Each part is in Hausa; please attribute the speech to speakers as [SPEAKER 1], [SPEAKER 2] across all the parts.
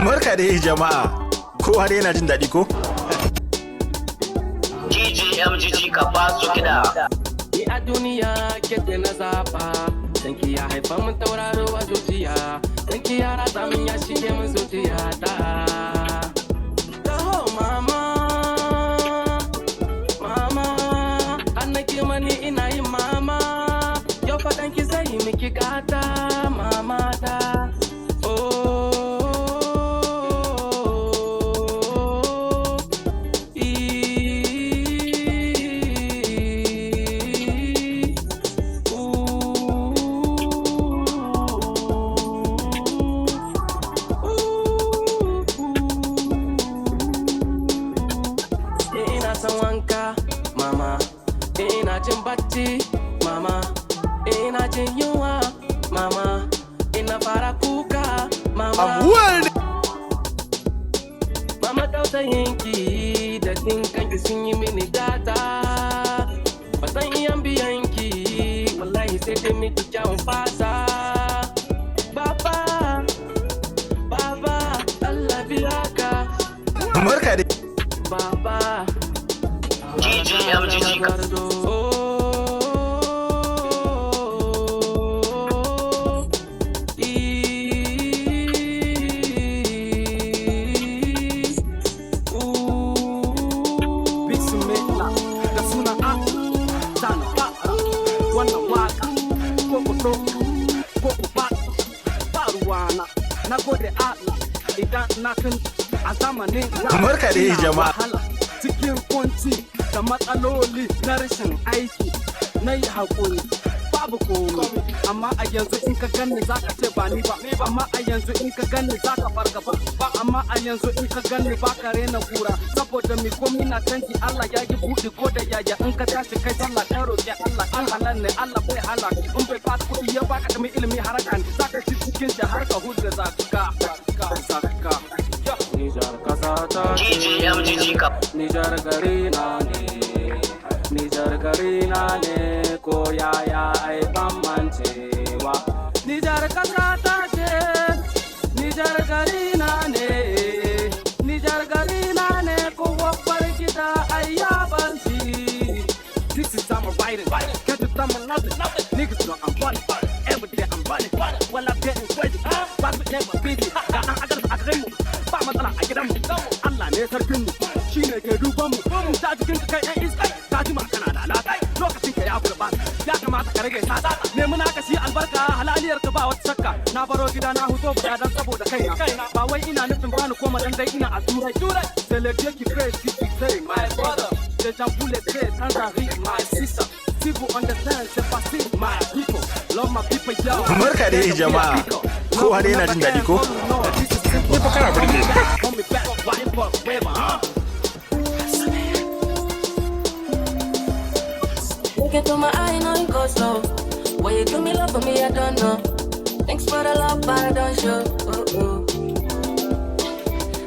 [SPEAKER 1] Barka dai jama'a, kowa dai yana jin daɗi ko?
[SPEAKER 2] M.j.j ka basu kida.
[SPEAKER 3] Ni a duniya kete na zafa, danki ya haifa mun tauraro a zuciya, danki ya rata min ya shige min zuciya ta. Taho mama, mama, annaki mani ina yin mama, yau faɗan ki zai yi miki gata mama ta. Mama, ina jin bacci, mama, ina jin yunwa, mama, ina fara kuka, mama. Mama tausayinki da tinkanki sun yi mini gata, ba san iyan biyanki, wallahi sai dai miki kyawun fasa. Baba, baba, Allah biya ka.
[SPEAKER 1] Barka dai.
[SPEAKER 3] Baba.
[SPEAKER 2] M.j.j ka.
[SPEAKER 3] Bismillah da suna zafafa wannan waka ko ku ɗauka ko ku ba ruwana na gode Allah idan na tun a zamanin
[SPEAKER 1] Barka dai jama'a.
[SPEAKER 3] Cikin kunci da matsaloli na rashin aiki na yi haƙuri babu komai, amma a yanzu in ka gani za ka ce ba ni ba, amma a yanzu in ka gani za ka farga ba, amma a yanzu in ka gani ba ka rena kura, saboda mi komi na canji Allah ya yi buɗi ko da yaya in ka tashi kai sallah kai roƙi Allah in halal ne Allah bai halak in bai ba kuɗi ya baka da mai ilimi haraka ne za ka ci cikin shi har ka hudu za ka Nijar kasa ta
[SPEAKER 2] M.j.j ka.
[SPEAKER 3] Nijar gari na ne, Nijar gari na ne, ko yaya ai ban mancewa. Nijar kasa ta ce, Nijar gari na ne, Nijar gari na ne, ko wabbar gida ai ya banci. This is summer riding, can't you tell me nothing? Niggas know I'm funny, every day I'm running. Well I'm getting crazy, but we never busy. I got ba matsala a gidanmu, Allah ne sarkinmu, shi ne ke dubanmu, ta jikin ka kai ɗan iska, ta jima kana da alaƙa, lokacin ka ya gurɓa, ya kamata ka rage sata, nemi naka shi albarka, halaliyar ka ba wata shakka, na baro gida na huto guda dan saboda kaina, ba wai ina nufin bani koma dan dai ina a turai, c'est le Dieu qui fait, si tu sais, my brother, c'est Jean Boulet, sans Henri, my sister, si vous understand, c'est facile, my people, love my people, yo.
[SPEAKER 1] Barka dai jama'a, kowa dai yana jin daɗi ko? Ni fa kana burge.
[SPEAKER 4] Look into my eye, know you go slow. Why you do me love for me, I don't know. Thanks for the love, but I don't show.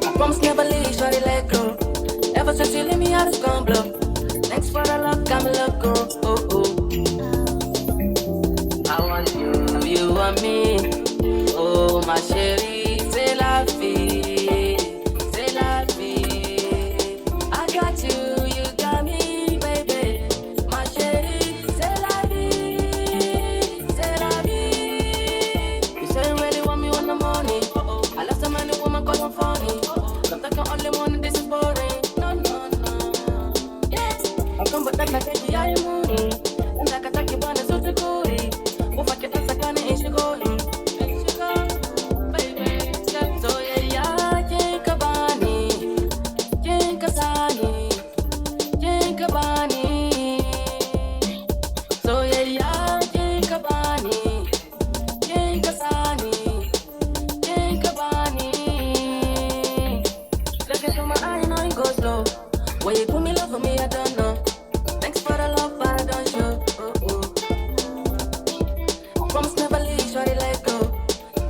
[SPEAKER 4] I promise never leave, shawty let go. Ever since you leave me, I just gone blow. Thanks for the love, got me let go. I want you, you want me. Oh, my chérie, c'est la vie, c'est la vie. I got you, you got me, baby. My chérie, c'est la vie, c'est la vie. You say you really want me in the morning. I left so many women call them funny. Don't think I only want this is boring. No, no, no. Yes, I come but that like a yeah, you moody. And like a taki one is so cool. Move like your ass, I can't ain't she going. Why you put me love for me, I don't know. Thanks for the love, but I don't show. Promise never leave, shawty let go.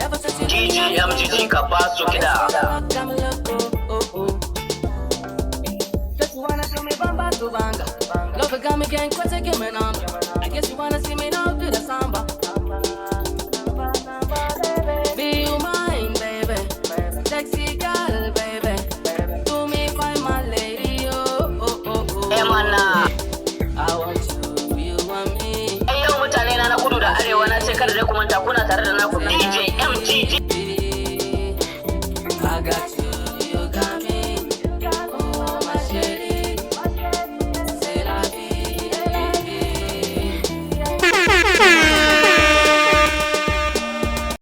[SPEAKER 4] Ever since you leave me,
[SPEAKER 2] M.j.j ka basu kida.
[SPEAKER 4] Just wanna do me bamba to banga. Love got me getting crazy, give me number. I guess you wanna see me now do the samba.